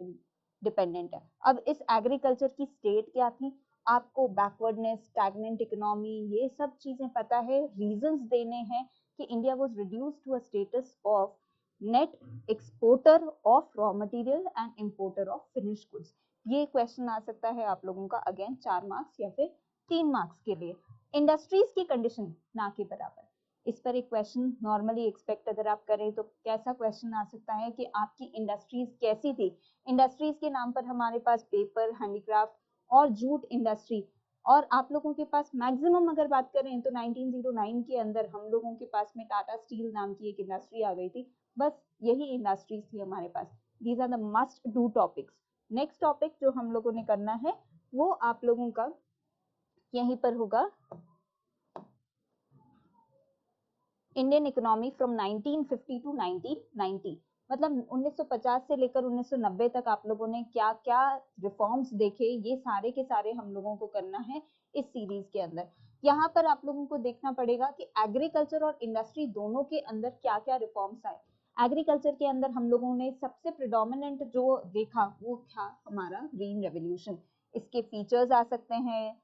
Speaker 1: डिपेंडेंट है। अब इस एग्रीकल्चर की स्टेट क्या थी? आपको बैकवर्डनेस, स्टैग्नेंट इकोनॉमी, ये सब चीजें पता है। रीजंस देने हैं कि India was reduced to a status of net exporter of raw material and importer of finished goods. ये क्वेश्चन आ सकता है आप लोगों का, अगेन 4 मार्क्स या फिर 3 मार्क्स के लिए। इंडस्ट्रीज की कंडीशन ना के बराबर, इस पर एक क्वेश्चन नॉर्मली एक्सपेक्ट अगर आप करें तो कैसा क्वेश्चन आ सकता है कि आपकी इंडस्ट्रीज कैसी थी? इंडस्ट्रीज के नाम पर हमारे पास पेपर, हैंडीक्राफ्ट और जूट इंडस्ट्री, और आप लोगों के पास मैक्सिमम अगर बात करें तो 1909 के अंदर हम लोगों के पास में टाटा स्टील नाम की एक इंडस्ट्री आ गई थी। बस यही इंडस्ट्रीज थी हमारे पास। These are the must do topics. Next topic जो हम लोगों ने करना है वो आप लोगों का यहीं पर होगा, इंडियन इकोनॉमी फ्रॉम 1950 टू 1990। मतलब 1950 से लेकर 1990 तक आप लोगों ने क्या क्या रिफॉर्म्स देखे, ये सारे के सारे हम लोगों को करना है इस सीरीज के अंदर। यहाँ पर आप लोगों को देखना पड़ेगा कि एग्रीकल्चर और इंडस्ट्री दोनों के अंदर क्या क्या रिफॉर्म्स आए। एग्रीकल्चर के अंदर हम लोगों ने सबसे प्रिडोमिनेंट जो देखा वो था हमारा ग्रीन रेवोल्यूशन। इसके फीचर्स आ सकते हैं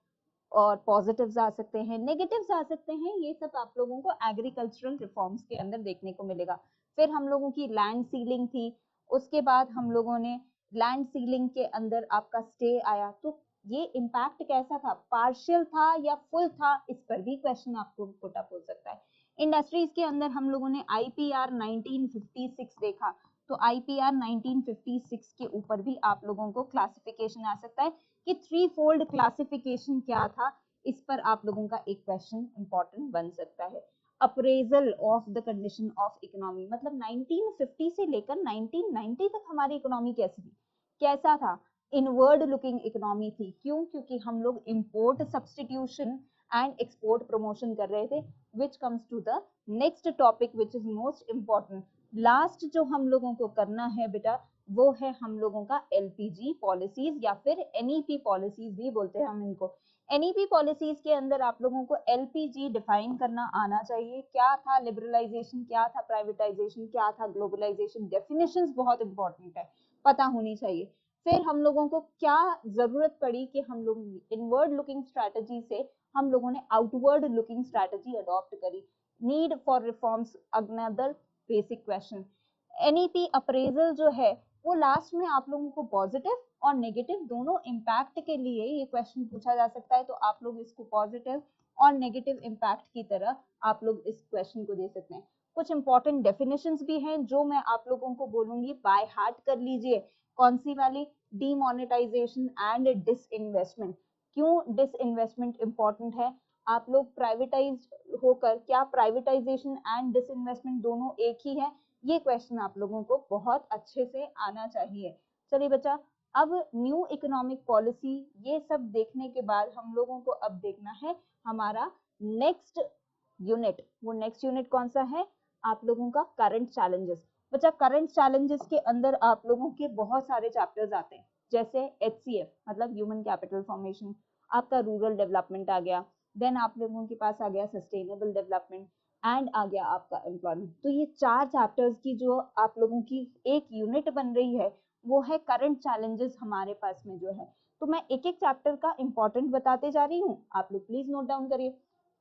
Speaker 1: और पॉजिटिव्स आ सकते हैं, नेगेटिव्स आ सकते हैं, ये सब आप लोगों को एग्रीकल्चरल रिफॉर्म्स के अंदर देखने को मिलेगा। फिर हम लोगों की लैंड सीलिंग थी, उसके बाद हम लोगों ने लैंड सीलिंग के अंदर आपका स्टे आया, तो ये इम्पैक्ट कैसा था? पार्शियल था या फुल था? इस पर भी क्वेश्चन आपको पुट अप हो सकता है। इंडस्ट्रीज के अंदर हम लोगों ने आईपीआर 1956 देखा, तो आईपीआर 1956 के ऊपर भी आप लोगों को क्लासिफिकेशन आ सकता है कि 3 फोल्ड क्लासिफिकेशन क्या था। इस पर आप लोगों का एक क्वेश्चन इंपॉर्टेंट बन सकता है। Appraisal of the condition of economy, मतलब 1950 से लेकर 1990 तक हमारी इकोनॉमी कैसी थी? कैसा था? इनवर्ड लुकिंग इकोनॉमी थी। क्यों? क्योंकि हम लोग import substitution and export promotion कर रहे थे। Which comes to the next topic which is most important. Last जो हम लोगों को करना है बेटा वो है हम लोगों का एलपीजी पॉलिसीज, या फिर एनईपी पॉलिसीज भी बोलते हैं हम इनको। एनईपी पॉलिसीज के अंदर आप लोगों को एलपीजी डिफाइन करना आना चाहिए। क्या था लिबरलाइजेशन, क्या था प्राइवेटाइजेशन, क्या था ग्लोबलाइजेशन, डेफिनेशंस बहुत इंपॉर्टेंट है, पता होनी चाहिए। फिर हम लोगों को क्या जरूरत पड़ी कि हम लोग इनवर्ड लुकिंग स्ट्रैटेजी से हम लोगों ने आउटवर्ड लुकिंग स्ट्रैटेजी अडॉप्ट करी। Need for reforms, another basic question. NEP appraisal जो है वो लास्ट में आप लोगों को पॉजिटिव और नेगेटिव दोनों इम्पैक्ट के लिए ये क्वेश्चन पूछा जा सकता है, तो आप लोग इसको पॉजिटिव और नेगेटिव इम्पैक्ट की तरह आप लोग इस क्वेश्चन को दे सकते हैं। कुछ इंपॉर्टेंट डेफिनेशंस भी हैं जो मैं आप लोगों को बोलूंगी, बाय हार्ट कर लीजिए। कौन सी वाली? Demonetisation and disinvestment. क्यों डिसइन्वेस्टमेंट इंपॉर्टेंट है? आप लोग प्राइवेटाइज होकर, क्या प्राइवेटाइजेशन एंड डिसइन्वेस्टमेंट दोनों एक ही है? ये क्वेश्चन आप लोगों को बहुत अच्छे से आना चाहिए। चलिए बच्चा, अब न्यू इकोनॉमिक पॉलिसी, ये सब देखने के बाद हम लोगों को अब देखना है हमारा नेक्स्ट यूनिट। वो नेक्स्ट यूनिट कौन सा है? आप लोगों का करंट चैलेंजेस। बच्चा, करंट चैलेंजेस के अंदर आप लोगों के बहुत सारे चैप्टर्स आते हैं, जैसे HCF मतलब ह्यूमन कैपिटल फॉर्मेशन, आपका रूरल डेवलपमेंट आ गया, देन आप लोगों के पास आ गया सस्टेनेबल डेवलपमेंट एंड आ गया आपका एम्प्लॉयमेंट। तो ये 4 चैप्टर्स की जो आप लोगों की एक यूनिट बन रही है वो है करंट चैलेंजेस हमारे पास में जो है। तो मैं एक एक चैप्टर का इंपॉर्टेंट बताते जा रही हूँ, आप लोग प्लीज नोट डाउन करिए।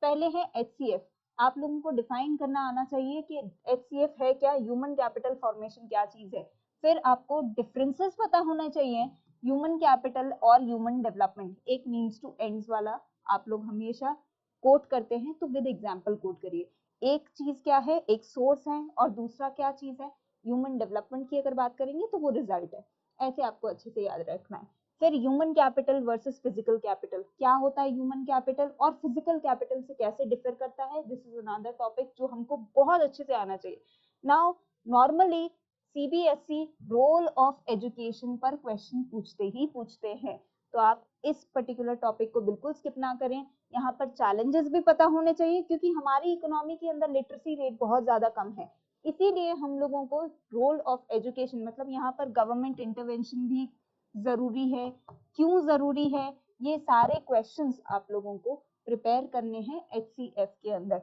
Speaker 1: पहले है HCF। आप लोगों को डिफाइन करना आना चाहिए कि HCF है क्या, ह्यूमन कैपिटल फॉर्मेशन क्या चीज है। फिर आपको डिफरेंसेस पता होना चाहिए ह्यूमन कैपिटल और ह्यूमन डेवलपमेंट। एक मीन्स टू एंड्स वाला आप लोग हमेशा कोट करते हैं, तो विद एग्जांपल कोट करिए। एक चीज क्या है, एक सोर्स है, और दूसरा क्या चीज है, ह्यूमन डेवलपमेंट की अगर बात करेंगे तो वो रिजल्ट है। ऐसे आपको अच्छे से याद रखना है। फिर human capital versus physical capital, क्या होता है ह्यूमन कैपिटल और फिजिकल कैपिटल से कैसे डिफर करता है, दिस इज अनदर टॉपिक जो हमको बहुत अच्छे से आना चाहिए। Now normally CBSE role of education पर क्वेश्चन पूछते ही पूछते हैं, तो आप इस पर्टिकुलर टॉपिक को बिल्कुल स्किप ना करें। यहाँ पर चैलेंजेस भी पता होने चाहिए क्योंकि हमारी इकोनॉमी के अंदर लिटरेसी रेट बहुत ज्यादा कम है, इसीलिए हम लोगों को रोल ऑफ एजुकेशन मतलब यहाँ पर गवर्नमेंट इंटरवेंशन भी जरूरी है। क्यों जरूरी है, ये सारे क्वेश्चंस आप लोगों को प्रिपेयर करने हैं HCF के अंदर।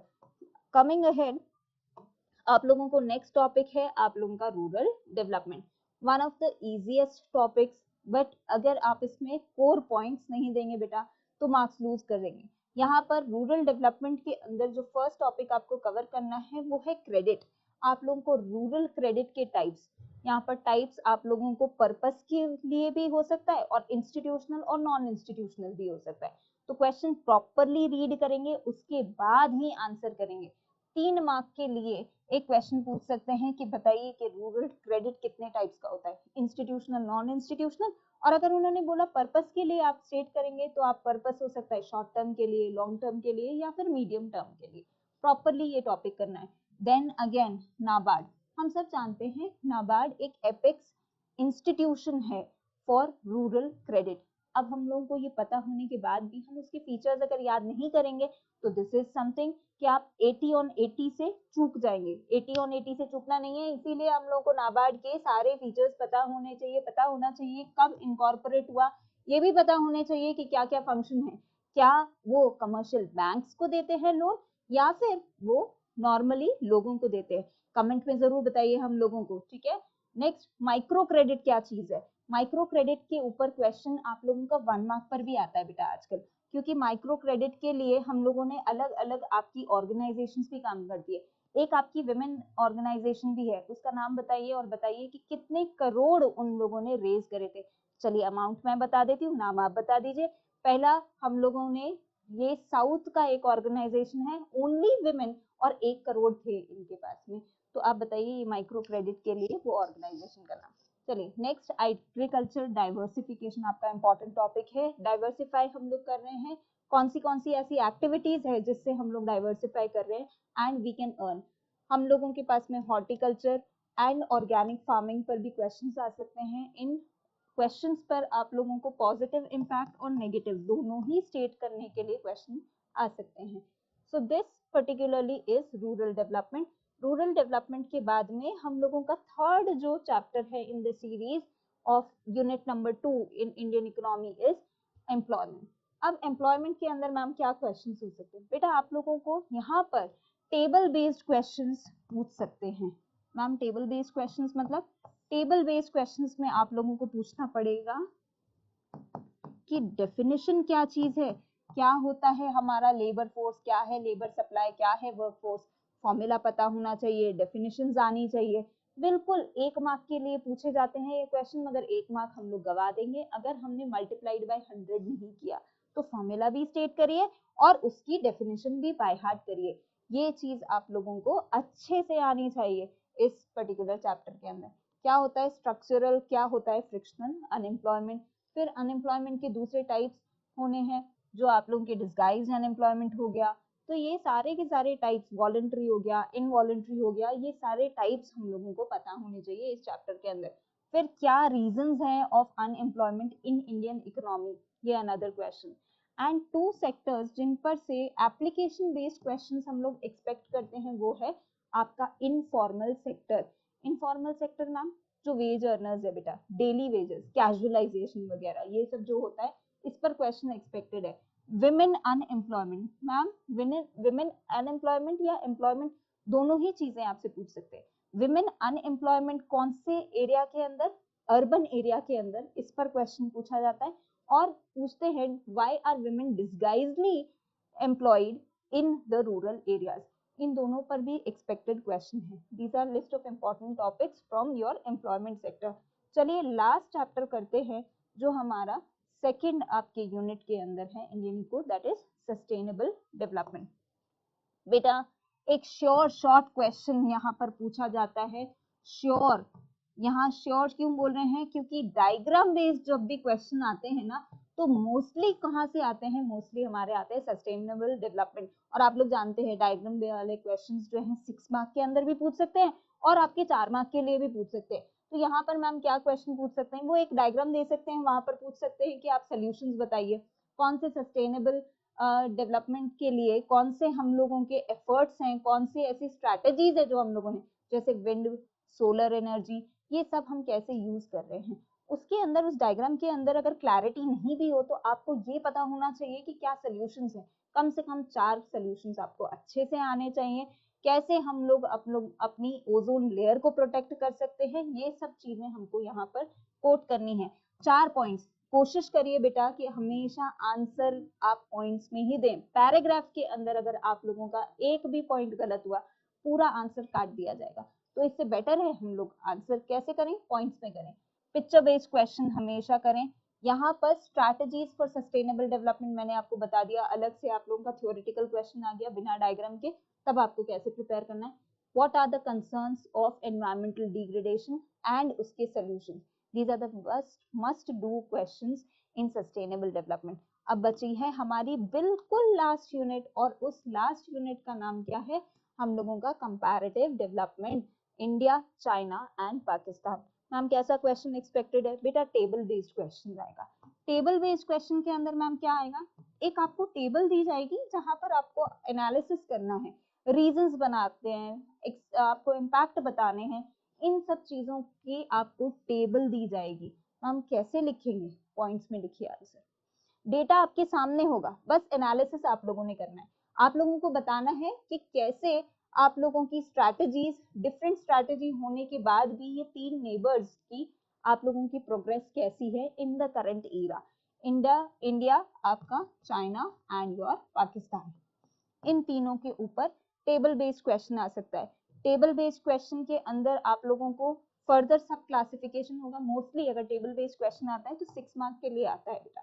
Speaker 1: कमिंग अहेड, आप लोगों को नेक्स्ट टॉपिक है आप लोगों का rural development, one of the easiest topics, but अगर आप इसमें 4 पॉइंट्स नहीं देंगे बेटा तो मार्क्स लूज करेंगे। यहाँ पर रूरल डेवलपमेंट के अंदर जो फर्स्ट टॉपिक आपको कवर करना है वो है क्रेडिट। आप लोगों को रूरल क्रेडिट के टाइप्स, यहाँ पर टाइप्स आप लोगों को पर्पस के लिए भी हो सकता है और इंस्टीट्यूशनल और नॉन इंस्टीट्यूशनल भी हो सकता है। तो क्वेश्चन प्रॉपरली रीड करेंगे उसके बाद ही आंसर करेंगे। 3 मार्क के लिए एक क्वेश्चन पूछ सकते हैं कि बताइए कि रूरल क्रेडिट कितने टाइप्स का होता है, इंस्टीट्यूशनल, नॉन इंस्टीट्यूशनल। और अगर उन्होंने बोला पर्पस के लिए आप स्टेट करेंगे तो आप पर्पस हो सकता है शॉर्ट टर्म के लिए, लॉन्ग टर्म के लिए या फिर मीडियम टर्म के लिए। प्रॉपरली ये टॉपिक करना है। देन अगेन नाबार्ड, हम सब जानते हैं नाबार्ड एक एपेक्स इंस्टीट्यूशन है फॉर रूरल क्रेडिट। अब हम लोगों को ये पता होने के बाद भी हम उसके फीचर्स अगर याद नहीं करेंगे तो दिस इज समथिंग कि आप 80 ऑन 80 से चूक जाएंगे। 80 ऑन 80 से चूकना नहीं है, इसीलिए हम लोग को नाबार्ड के सारे फीचर्स पता होने चाहिए, पता होना चाहिए कब इनकॉर्पोरेट हुआ, ये भी पता होने चाहिए कि क्या क्या फंक्शन है, क्या वो कमर्शियल बैंक्स को देते हैं लोन या फिर वो नॉर्मली लोगों को देते हैं। कमेंट में जरूर बताइए हम लोगों को, ठीक है। नेक्स्ट, माइक्रो क्रेडिट क्या चीज है। माइक्रो क्रेडिट के ऊपर क्वेश्चन आप लोगों का 1 मार्क पर भी आता है बेटा आजकल, क्योंकि माइक्रो क्रेडिट के लिए हम लोगों ने अलग अलग आपकी ऑर्गेनाइजेशंस भी काम करती है। एक आपकी विमेन ऑर्गेनाइजेशन भी है, उसका नाम बताइए और बताइए कि कितने करोड़ उन लोगों ने रेज करे थे। चलिए अमाउंट मैं बता देती हूँ, नाम आप बता दीजिए। पहला हम लोगों ने, ये साउथ का एक ऑर्गेनाइजेशन है, ओनली विमेन और 1 करोड़ थे इनके पास में। तो आप बताइए ये माइक्रो क्रेडिट के लिए वो ऑर्गेनाइजेशन का नाम। चलिए नेक्स्ट, एग्रीकल्चर डाइवर्सिफिकेशन आपका इंपॉर्टेंट टॉपिक है। डाइवर्सिफाई हम लोग कर रहे हैं, कौन सी ऐसी एक्टिविटीज है जिससे हम लोग डाइवर्सिफाई कर रहे हैं एंड वी कैन अर्न। हम लोगों के पास में हॉर्टिकल्चर एंड ऑर्गेनिक फार्मिंग पर भी क्वेश्चंस आ सकते हैं। इन क्वेश्चंस पर आप लोगों को पॉजिटिव इम्पैक्ट और नेगेटिव दोनों ही स्टेट करने के लिए क्वेश्चन आ सकते हैं। So this particularly is rural development. Rural development के बाद में हम लोगों का थर्ड जो चैप्टर है in the series of unit number 2 in Indian economy is employment. अब एम्प्लॉयमेंट के अंदर मैम क्या क्वेश्चन पूछ सकते हैं बेटा, आप लोगों को यहाँ पर टेबल बेस्ड क्वेश्चंस पूछ सकते हैं। मैम टेबल बेस्ड क्वेश्चंस मतलब टेबल बेस्ड क्वेश्चंस में आप लोगों को पूछना पड़ेगा कि डेफिनेशन क्या चीज है, क्या होता है हमारा लेबर फोर्स, क्या है लेबर सप्लाई, क्या है वर्क फोर्स, फॉर्मूला पता होना चाहिए, डेफिनेशंस आनी चाहिए। बिल्कुल 1 मार्क के लिए पूछे जाते हैं ये क्वेश्चन, मगर 1 मार्क हम लोग गवा देंगे अगर हमने मल्टीप्लाइड बाय 100 नहीं किया। तो फॉर्मूला भी स्टेट करिए और उसकी डेफिनेशन भी बाय हार्ट करिए। ये चीज आप लोगों को अच्छे से आनी चाहिए इस पर्टिकुलर चैप्टर के अंदर। क्या होता है स्ट्रक्चरल, क्या होता है फ्रिक्शनल अनएम्प्लॉयमेंट, फिर अनएम्प्लॉयमेंट के दूसरे टाइप्स होने हैं जो आप लोगों के डिस्गाइज अनएम्प्लॉयमेंट हो गया। तो ये सारे के सारे टाइप्स, वॉलंटरी हो गया, इनवॉलंटरी हो गया, ये सारे टाइप्स हम लोगों को पता होने चाहिए इस चैप्टर के अंदर। फिर क्या रीजंस हैं of unemployment in Indian economy, ये अनदर क्वेश्चन। एंड 2 सेक्टर्स जिन पर से एप्लीकेशन बेस्ड क्वेश्चंस हम लोग एक्सपेक्ट करते हैं वो है आपका informal sector. Informal sector ma'am जो वेज अर्नर्स है बेटा, डेली वेजेस, कैजुअलाइजेशन वगैरह, ये सब जो होता है इस पर क्वेश्चन एक्सपेक्टेड है। Women unemployment ma'am, women unemployment या एम्प्लॉयमेंट दोनों ही चीजें आपसे पूछ सकते हैं। विमेन अनएम्प्लॉयमेंट कौन से एरिया के अंदर, अर्बन एरिया के अंदर, इस पर क्वेश्चन पूछा जाता है। और पूछते हैं why are women disguisedly employed in the rural areas, इन दोनों पर भी एक्सपेक्टेड क्वेश्चन है। These are list of important topics from your employment sector. चलिए लास्ट चैप्टर करते हैं जो हमारा सेकंड आपके यूनिट के अंदर है Indian eco, that is sustainable development. बेटा एक श्योर शॉर्ट क्वेश्चन यहाँ पर पूछा जाता है। श्योर, यहाँ श्योर क्यों बोल रहे हैं, क्योंकि डायग्राम बेस्ड जब भी क्वेश्चन आते हैं ना तो मोस्टली कहाँ से आते हैं, मोस्टली हमारे आते हैं सस्टेनेबल डेवलपमेंट। और आप लोग जानते हैं डायग्राम वाले क्वेश्चंस जो हैं 6 मार्क के अंदर भी पूछ सकते हैं और आपके 4 मार्क के लिए भी पूछ सकते हैं। तो यहाँ पर मैम क्या क्वेश्चन पूछ सकते हैं, वो एक डायग्राम दे सकते हैं, वहां पर पूछ सकते हैं कि आप सोल्यूशंस बताइए, कौन से सस्टेनेबल डेवलपमेंट के लिए कौन से हम लोगों के एफर्ट्स हैं, कौन सी ऐसी स्ट्रैटेजीज है जो हम लोगों ने, जैसे विंड, सोलर एनर्जी, ये सब हम कैसे यूज कर रहे हैं। उसके अंदर, उस डायग्राम के अंदर अगर क्लैरिटी नहीं भी हो तो आपको ये पता होना चाहिए कि क्या सोल्यूशंस हैं। कम से कम 4 सोल्यूशंस आपको अच्छे से आने चाहिए। कैसे हम लोग अपनी ओजोन लेयर को प्रोटेक्ट कर सकते हैं, ये सब चीजें हमको यहाँ पर कोट करनी है। 4 पॉइंट्स, कोशिश करिए बेटा कि हमेशा आंसर आप पॉइंट्स में ही दें। पैराग्राफ के अंदर अगर आप लोगों का एक भी पॉइंट गलत हुआ पूरा आंसर काट दिया जाएगा। तो इससे बेटर है हम लोग आंसर कैसे करें, पॉइंट्स में करें। पिक्चर बेस्ड क्वेश्चन हमेशा करें। यहाँ पर स्ट्रैटेजीज फॉर सस्टेनेबल डेवलपमेंट मैंने आपको बता दिया, अलग से आप लोगों का थ्योरेटिकल क्वेश्चन आ गया बिना डायग्राम के, तब आपको कैसे प्रिपेयर करना है। What are the concerns of environmental degradation and उसके solutions, these are the must do questions in sustainable development। अब बची है हमारी बिल्कुल लास्ट यूनिट, और उस लास्ट यूनिट का नाम क्या है, हम लोगों का comparative development, India, China and Pakistan. Ma'am कैसा क्वेश्चन एक्सपेक्टेड है बेटा, टेबल बेस्ड क्वेश्चन आएगा। टेबल बेस्ड क्वेश्चन के अंदर मैम क्या आएगा, एक आपको टेबल दी जाएगी जहां पर आपको एनालिसिस करना है, रीजंस बनाते हैं, आपको इम्पैक्ट बताने हैं, इन सब चीजों की आपको टेबल दी जाएगी। हम कैसे लिखेंगे, पॉइंट्स में लिखिए आंसर। डेटा आपके सामने होगा, बस एनालिसिस आप लोगों ने करना है। आप लोगों को बताना है कि कैसे आप लोगों की स्ट्रैटेजीज, डिफरेंट स्ट्रैटेजी होने के बाद भी ये 3 नेबर्स की आप लोगों की प्रोग्रेस कैसी है in the current era. India आपका, चाइना एंड योर पाकिस्तान, इन तीनों के ऊपर टेबल बेस्ड क्वेश्चन आ सकता है। टेबल बेस्ड क्वेश्चन के अंदर आप लोगों को फर्दर सब क्लासिफिकेशन होगा। मोस्टली अगर टेबल बेस्ड क्वेश्चन आता है तो 6 मार्क के लिए आता है बेटा।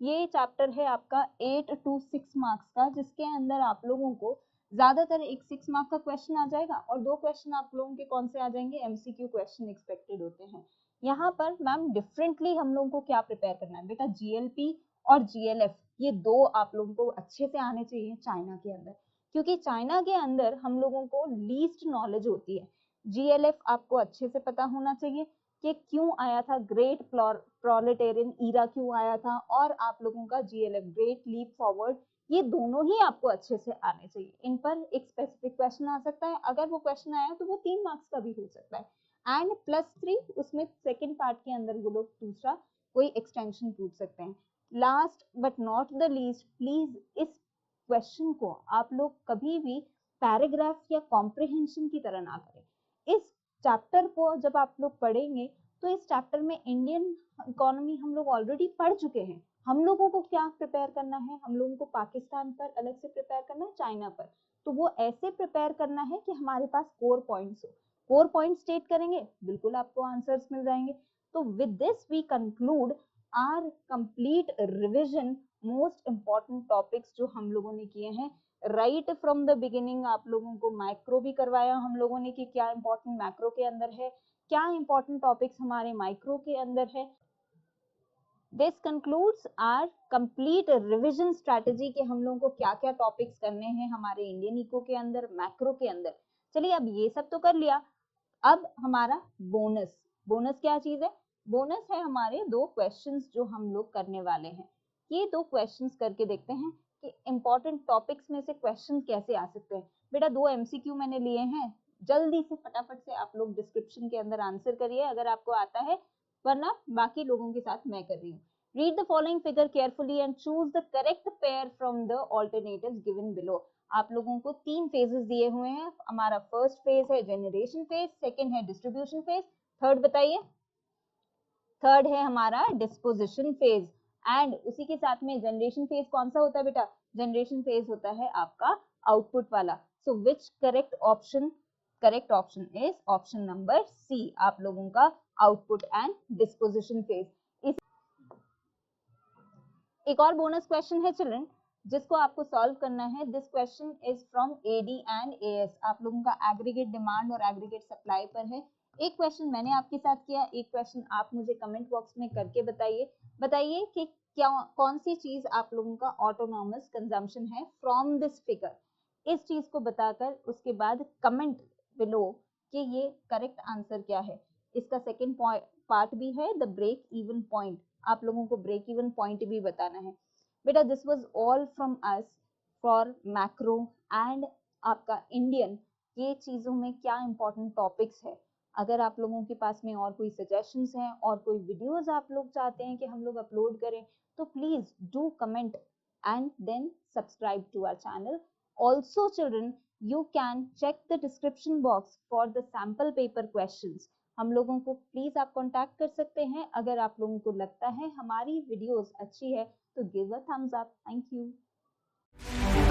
Speaker 1: ये चैप्टर है आपका 8 to 6 मार्क्स का, जिसके अंदर आप लोगों को ज्यादातर एक 6 मार्क का क्वेश्चन आ जाएगा और 2 क्वेश्चन आप लोगों के कौन से आ जाएंगे, एमसीक्यू क्वेश्चन एक्सपेक्टेड होते हैं। यहाँ पर मैम डिफरेंटली हम लोगों को क्या प्रिपेयर करना है बेटा, जीएलपी और जीएलएफ, ये 2 आप लोगों को अच्छे से आने चाहिए चाइना के अंदर, क्योंकि चाइना के अंदर हम लोगों को लीस्ट नॉलेज होती है। जीएलएफ आपको अच्छे से पता होना चाहिए कि क्यों आया था ग्रेट प्रोलेटेरियन ईरा, क्यों आया था, और आप लोगों का जीएलएफ ग्रेट लीप फॉरवर्ड, ये दोनों ही आपको अच्छे से आने चाहिए। इन पर एक स्पेसिफिक क्वेश्चन आ सकता है, अगर वो क्वेश्चन आया तो वो 3 मार्क्स का भी हो सकता है, एंड +3 उसमें सेकेंड पार्ट के अंदर वो लोग दूसरा कोई एक्सटेंशन पूछ सकते हैं। Last but not the least, please इस क्वेश्चन को आप लोग कभी भी पैराग्राफ या कॉम्प्रिहेंशन की तरह ना करें। इस चैप्टर को जब आप लोग पढ़ेंगे तो इस चैप्टर में इंडियन इकोनॉमी हम लोग ऑलरेडी पढ़ चुके हैं। हम लोगों को क्या प्रिपेयर करना है, हम लोगों को पाकिस्तान पर अलग से प्रिपेयर करना है, चाइना पर, तो वो ऐसे प्रिपेयर करना है कि हमारे पास कोर पॉइंट्स हो। कोर पॉइंट स्टेट करेंगे, बिल्कुल आपको आंसर्स मिल जाएंगे। तो with this we conclude our complete revision most important topics जो हम लोगों ने किए हैं राइट फ्रॉम द बिगिनिंग। आप लोगों को माइक्रो भी करवाया हम लोगों ने कि क्या इंपॉर्टेंट मैक्रो के अंदर है, क्या इंपॉर्टेंट टॉपिक्स हमारे माइक्रो के अंदर है। This concludes our complete revision strategy के हम लोगों को क्या क्या टॉपिक्स करने हैं हमारे इंडियन इको के अंदर, मैक्रो के अंदर। चलिए अब ये सब तो कर लिया, अब हमारा बोनस। बोनस क्या चीज है? बोनस है हमारे 2 क्वेश्चंस जो हम लोग करने वाले हैं। ये 2 क्वेश्चंस करके देखते हैं कि इंपॉर्टेंट टॉपिक्स में से क्वेश्चन कैसे आ सकते हैं। बेटा 2 एमसीक्यू मैंने लिए हैं, जल्दी से फटाफट से आप लोग डिस्क्रिप्शन के अंदर आंसर करिए अगर आपको आता है, वरना बाकी लोगों के साथ मैं कर रही हूँ। Read the following figure carefully and choose the correct pair from the alternatives given below. आप लोगों को 3 फेजेस दिए हुए हैं। हमारा फर्स्ट फेज है जनरेशन फेज, सेकंड है डिस्ट्रीब्यूशन फेज, थर्ड बताइए? थर्ड है हमारा डिस्पोजिशन फेज। एंड उसी के साथ में जनरेशन फेज कौन सा होता है बेटा? जनरेशन फेज होता है आपका आउटपुट वाला। So which correct option? Correct option is option number C, आप लोगों का आउटपुट एंड डिस्पोजिशन फेज। इस एक और बोनस क्वेश्चन है चिल्ड्रन जिसको आपको सॉल्व करना है। This question is from AD and AS. आप लोगों का एग्रीगेट डिमांड और एग्रीगेट सप्लाई पर है। एक क्वेश्चन मैंने आपके साथ किया, एक क्वेश्चन आप मुझे कमेंट बॉक्स में करके बताइए कि क्या कौन सी चीज आप लोगों का ऑटोनॉमस कंजम्पशन है फ्रॉम दिस फिगर। इस चीज को बताकर उसके बाद कमेंट बिलो कि ये करेक्ट आंसर क्या है। इसका सेकंड पार्ट भी है द ब्रेक इवन पॉइंट। आप लोगों को ब्रेक इवन पॉइंट भी बताना है। बेटा this was all from us for macro and आपका इंडियन, ये चीजों में क्या इंपॉर्टेंट टॉपिक्स है। अगर आप लोगों के पास में और कोई सजेशंस हैं और कोई वीडियोस आप लोग चाहते हैं कि हम लोग अपलोड करें तो please do comment and then subscribe to our channel. Also children, you can check the description box for the sample paper questions. हम लोगों को प्लीज आप कांटेक्ट कर सकते हैं अगर आप लोगों को लगता है हमारी वीडियोस अच्छी है तो give a thumbs up. Thank you.